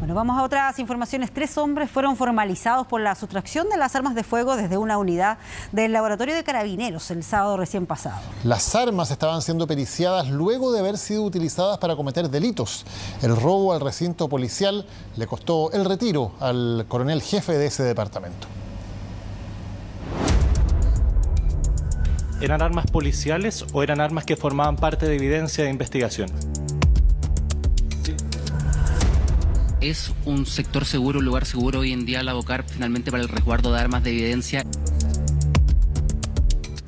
Bueno, vamos a otras informaciones. 3 hombres fueron formalizados por la sustracción de las armas de fuego desde una unidad del laboratorio de Carabineros el sábado recién pasado. Las armas estaban siendo periciadas luego de haber sido utilizadas para cometer delitos. El robo al recinto policial le costó el retiro al coronel jefe de ese departamento. ¿Eran armas policiales o eran armas que formaban parte de evidencia de investigación? ¿Es un sector seguro, un lugar seguro hoy en día la Bocar finalmente para el resguardo de armas de evidencia?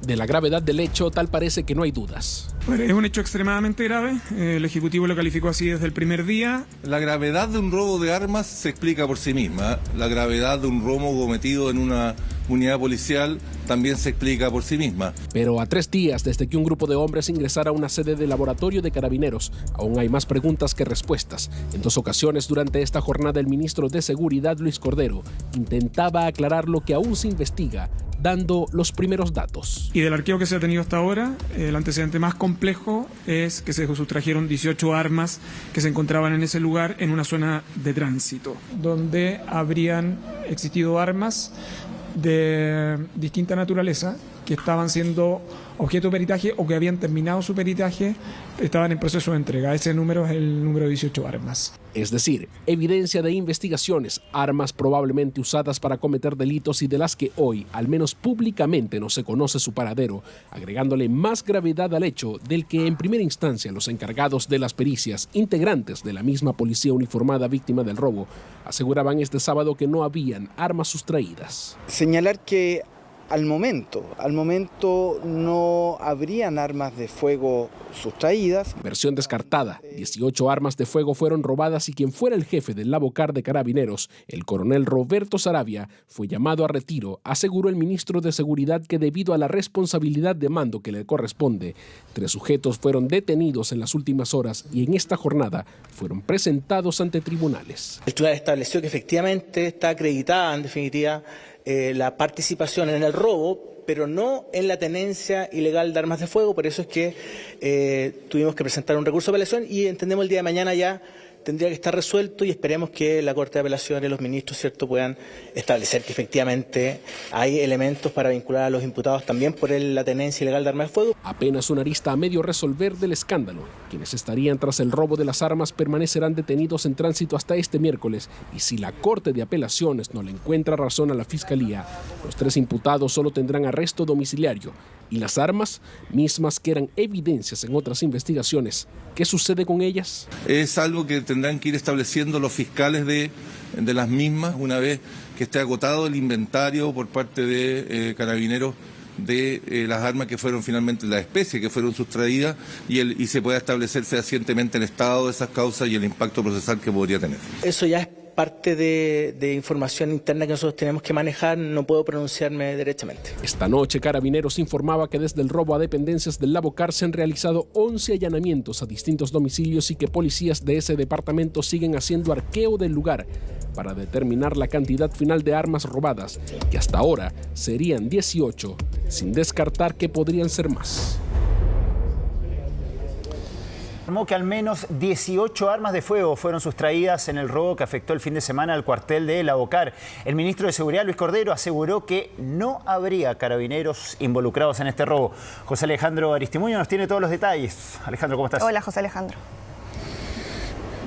De la gravedad del hecho, tal parece que no hay dudas. Bueno, es un hecho extremadamente grave. El Ejecutivo lo calificó así desde el primer día. La gravedad de un robo de armas se explica por sí misma. La gravedad de un robo cometido en una unidad policial también se explica por sí misma. Pero a 3 días desde que un grupo de hombres ingresara a una sede del laboratorio de Carabineros, aún hay más preguntas que respuestas. En 2 ocasiones durante esta jornada el ministro de Seguridad, Luis Cordero, intentaba aclarar lo que aún se investiga, dando los primeros datos. Y del arqueo que se ha tenido hasta ahora, el antecedente más complejo es que se sustrajeron 18 armas que se encontraban en ese lugar en una zona de tránsito, donde habrían existido armas de distinta naturaleza que estaban siendo objeto de peritaje o que habían terminado su peritaje, estaban en proceso de entrega. Ese número es el número de 18 armas. Es decir, evidencia de investigaciones, armas probablemente usadas para cometer delitos y de las que hoy, al menos públicamente, no se conoce su paradero, agregándole más gravedad al hecho del que en primera instancia los encargados de las pericias, integrantes de la misma policía uniformada víctima del robo, aseguraban este sábado que no habían armas sustraídas. Señalar que al momento no habrían armas de fuego sustraídas. Versión descartada. 18 armas de fuego fueron robadas y quien fuera el jefe del Labocar de Carabineros, el coronel Roberto Saravia, fue llamado a retiro, aseguró el ministro de Seguridad que debido a la responsabilidad de mando que le corresponde, 3 sujetos fueron detenidos en las últimas horas y en esta jornada fueron presentados ante tribunales. El tribunal estableció que efectivamente está acreditada, en definitiva, la participación en el robo, pero no en la tenencia ilegal de armas de fuego. Por eso es que tuvimos que presentar un recurso de apelación y entendemos el día de mañana ya tendría que estar resuelto y esperemos que la Corte de Apelaciones y los ministros, ¿cierto?, puedan establecer que efectivamente hay elementos para vincular a los imputados también por la tenencia ilegal de armas de fuego. Apenas una arista a medio resolver del escándalo. Quienes estarían tras el robo de las armas permanecerán detenidos en tránsito hasta este miércoles y si la Corte de Apelaciones no le encuentra razón a la Fiscalía, los 3 imputados solo tendrán arresto domiciliario. ¿Y las armas? Mismas que eran evidencias en otras investigaciones. ¿Qué sucede con ellas? Es algo que tendrán que ir estableciendo los fiscales de las mismas una vez que esté agotado el inventario por parte de Carabineros de las armas que fueron finalmente, la especie que fueron sustraídas y se pueda establecer fehacientemente el estado de esas causas y el impacto procesal que podría tener. Eso ya es parte de información interna que nosotros tenemos que manejar, no puedo pronunciarme derechamente. Esta noche Carabineros informaba que desde el robo a dependencias del Labocar se han realizado 11 allanamientos a distintos domicilios y que policías de ese departamento siguen haciendo arqueo del lugar para determinar la cantidad final de armas robadas, que hasta ahora serían 18, sin descartar que podrían ser más. Informó que al menos 18 armas de fuego fueron sustraídas en el robo que afectó el fin de semana al cuartel de Labocar. El ministro de Seguridad, Luis Cordero, aseguró que no habría carabineros involucrados en este robo. José Alejandro Aristimuño nos tiene todos los detalles. Alejandro, ¿cómo estás? Hola, José Alejandro.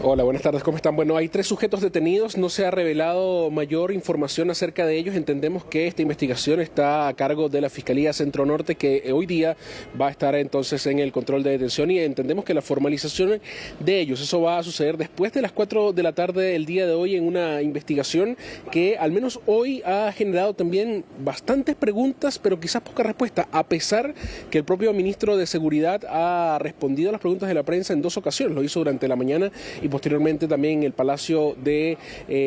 Hola, buenas tardes, ¿cómo están? Bueno, hay 3 sujetos detenidos, no se ha revelado mayor información acerca de ellos. Entendemos que esta investigación está a cargo de la Fiscalía Centro Norte, que hoy día va a estar entonces en el control de detención y entendemos que la formalización de ellos, eso va a suceder después de las 4 de la tarde el día de hoy en una investigación que al menos hoy ha generado también bastantes preguntas, pero quizás poca respuesta, a pesar que el propio ministro de Seguridad ha respondido a las preguntas de la prensa en 2 ocasiones, lo hizo durante la mañana y posteriormente también en el Palacio de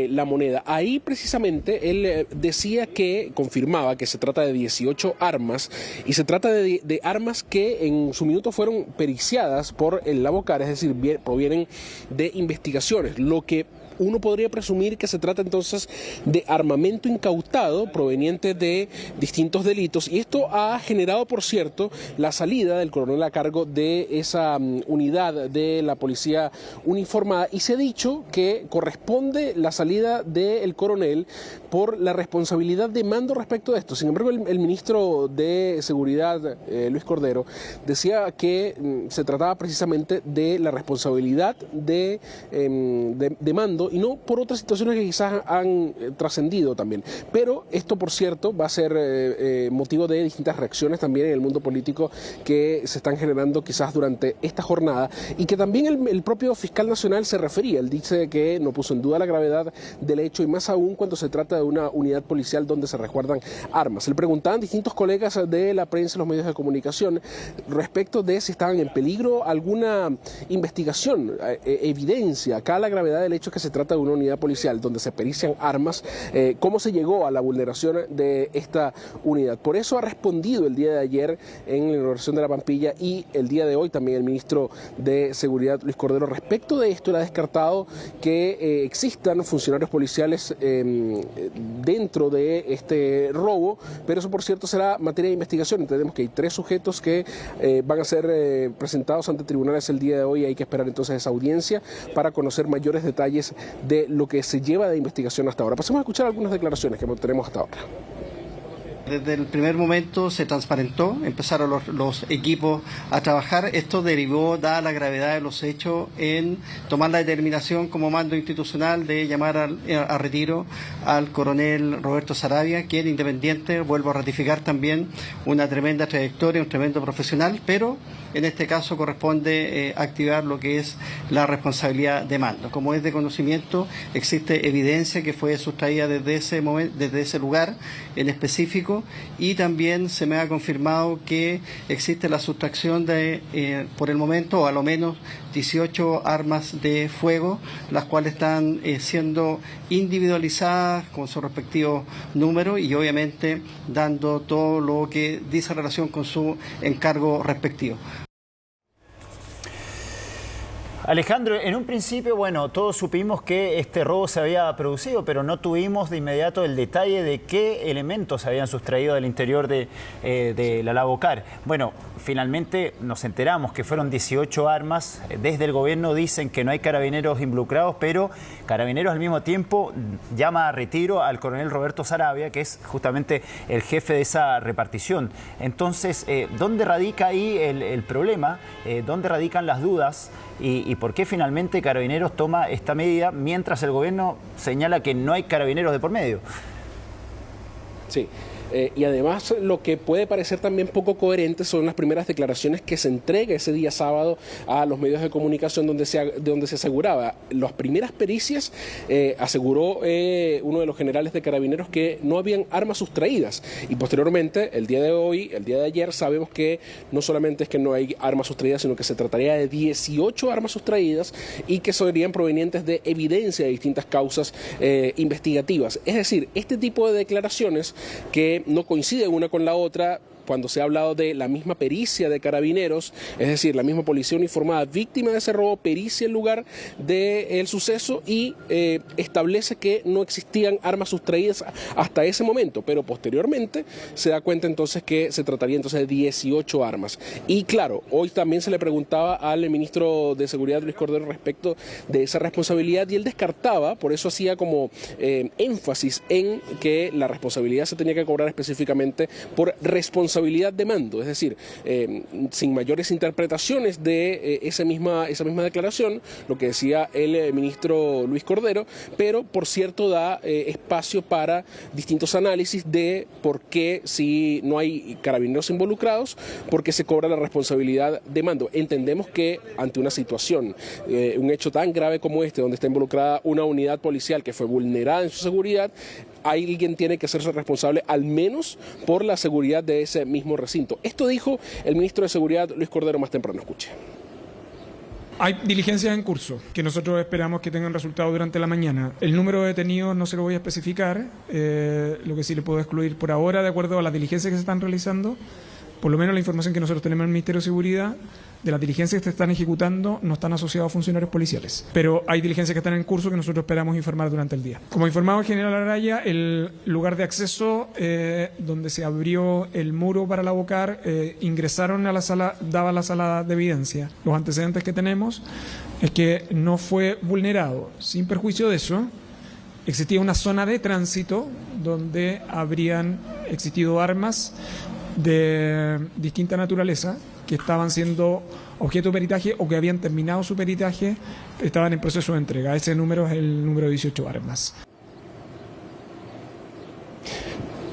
la Moneda. Ahí precisamente él decía que, confirmaba que se trata de 18 armas y se trata de armas que en su minuto fueron periciadas por el Labocar, es decir, provienen de investigaciones. Lo que uno podría presumir que se trata entonces de armamento incautado proveniente de distintos delitos, y esto ha generado, por cierto, la salida del coronel a cargo de esa unidad de la policía uniformada, y se ha dicho que corresponde la salida del coronel por la responsabilidad de mando respecto de esto. Sin embargo, el ministro de Seguridad, Luis Cordero, decía que se trataba precisamente de la responsabilidad de mando y no por otras situaciones que quizás han trascendido también. Pero esto, por cierto, va a ser motivo de distintas reacciones también en el mundo político que se están generando quizás durante esta jornada, y que también el propio fiscal nacional se refería. Él dice que no puso en duda la gravedad del hecho, y más aún cuando se trata de una unidad policial donde se resguardan armas. Le preguntaban distintos colegas de la prensa y los medios de comunicación respecto de si estaban en peligro alguna investigación, evidencia acá la gravedad del hecho que se trata de una unidad policial donde se perician armas, cómo se llegó a la vulneración de esta unidad. Por eso ha respondido el día de ayer en la inauguración de la Pampilla, y el día de hoy también el ministro de Seguridad, Luis Cordero, respecto de esto. Él ha descartado que existan funcionarios policiales dentro de este robo, pero eso, por cierto, será materia de investigación. Entendemos que hay 3 sujetos que van a ser presentados ante tribunales el día de hoy. Hay que esperar entonces esa audiencia para conocer mayores detalles de lo que se lleva de investigación hasta ahora. Pasemos a escuchar algunas declaraciones que tenemos hasta ahora. Desde el primer momento se transparentó, empezaron los equipos a trabajar. Esto derivó, dada la gravedad de los hechos, en tomar la determinación como mando institucional de llamar a retiro al coronel Roberto Saravia, quien, independiente, vuelvo a ratificar también, una tremenda trayectoria, un tremendo profesional, pero en este caso corresponde activar lo que es la responsabilidad de mando. Como es de conocimiento, existe evidencia que fue sustraída desde ese momento, desde ese lugar en específico, y también se me ha confirmado que existe la sustracción de, por el momento, o a lo menos 18 armas de fuego, las cuales están siendo individualizadas con su respectivo número y obviamente dando todo lo que dice relación con su encargo respectivo. Alejandro, en un principio, bueno, todos supimos que este robo se había producido, pero no tuvimos de inmediato el detalle de qué elementos se habían sustraído del interior de la Lavocar. Bueno, finalmente nos enteramos que fueron 18 armas. Desde el gobierno dicen que no hay carabineros involucrados, pero Carabineros al mismo tiempo llama a retiro al coronel Roberto Saravia, que es justamente el jefe de esa repartición. Entonces, ¿dónde radica ahí el problema? ¿Dónde radican las dudas? ¿Y por qué finalmente Carabineros toma esta medida mientras el gobierno señala que no hay carabineros de por medio? Sí. Y además lo que puede parecer también poco coherente son las primeras declaraciones que se entrega ese día sábado a los medios de comunicación donde se aseguraba. Las primeras pericias aseguró uno de los generales de Carabineros que no habían armas sustraídas, y posteriormente, el día de hoy, el día de ayer, sabemos que no solamente es que no hay armas sustraídas, sino que se trataría de 18 armas sustraídas y que serían provenientes de evidencia de distintas causas investigativas. Es decir, este tipo de declaraciones que no coinciden una con la otra, cuando se ha hablado de la misma pericia de Carabineros, es decir, la misma policía uniformada víctima de ese robo, pericia el lugar del suceso y establece que no existían armas sustraídas hasta ese momento, pero posteriormente se da cuenta entonces que se trataría entonces de 18 armas. Y claro, hoy también se le preguntaba al ministro de Seguridad, Luis Cordero, respecto de esa responsabilidad, y él descartaba, por eso hacía como énfasis en que la responsabilidad se tenía que cobrar específicamente por responsabilidad de mando, es decir, sin mayores interpretaciones de esa misma declaración, lo que decía el ministro Luis Cordero, pero por cierto da espacio para distintos análisis de por qué, si no hay carabineros involucrados, por qué se cobra la responsabilidad de mando. Entendemos que ante una situación, un hecho tan grave como este, donde está involucrada una unidad policial que fue vulnerada en su seguridad, alguien tiene que hacerse responsable al menos por la seguridad de ese mismo recinto. Esto dijo el ministro de Seguridad, Luis Cordero, más temprano. Escuche. Hay diligencias en curso que nosotros esperamos que tengan resultados durante la mañana. El número de detenidos no se lo voy a especificar, lo que sí le puedo excluir por ahora, de acuerdo a las diligencias que se están realizando, por lo menos la información que nosotros tenemos en el Ministerio de Seguridad, de las diligencias que se están ejecutando no están asociados a funcionarios policiales, pero hay diligencias que están en curso que nosotros esperamos informar durante el día. Como informaba el general Araya, el lugar de acceso donde se abrió el muro para la Bocar, ingresaron a la sala, daba la sala de evidencia. Los antecedentes que tenemos es que no fue vulnerado. Sin perjuicio de eso, existía una zona de tránsito donde habrían existido armas de distinta naturaleza que estaban siendo objeto de peritaje o que habían terminado su peritaje, estaban en proceso de entrega. Ese número es el número de 18 armas.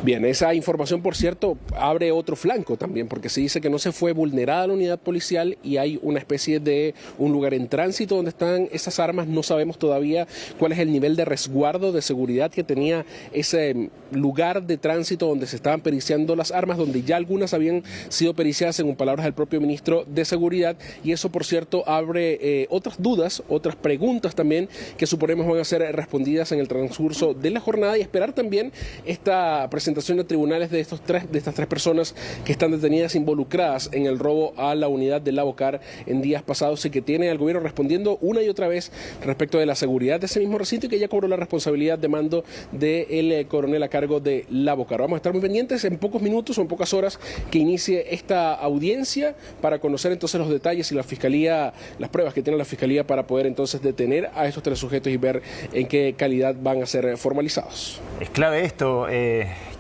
Bien, esa información, por cierto, abre otro flanco también, porque se dice que no se fue vulnerada la unidad policial y hay una especie de un lugar en tránsito donde están esas armas. No sabemos todavía cuál es el nivel de resguardo de seguridad que tenía ese lugar de tránsito donde se estaban periciando las armas, donde ya algunas habían sido periciadas, según palabras del propio ministro de Seguridad, y eso, por cierto, abre otras dudas, otras preguntas también que suponemos van a ser respondidas en el transcurso de la jornada, y esperar también esta presentación a tribunales de estas tres personas que están detenidas involucradas en el robo a la unidad de la Bocar en días pasados y que tiene al gobierno respondiendo una y otra vez respecto de la seguridad de ese mismo recinto y que ya cobró la responsabilidad de mando del coronel a cargo de la Bocar. Vamos a estar muy pendientes en pocos minutos o en pocas horas que inicie esta audiencia para conocer entonces los detalles y la fiscalía, las pruebas que tiene la fiscalía para poder entonces detener a estos tres sujetos y ver en qué calidad van a ser formalizados. Es clave esto.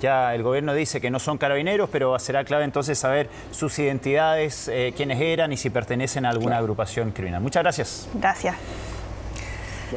Ya el gobierno dice que no son carabineros, pero será clave entonces saber sus identidades, quiénes eran y si pertenecen a alguna agrupación criminal. Muchas gracias. Gracias.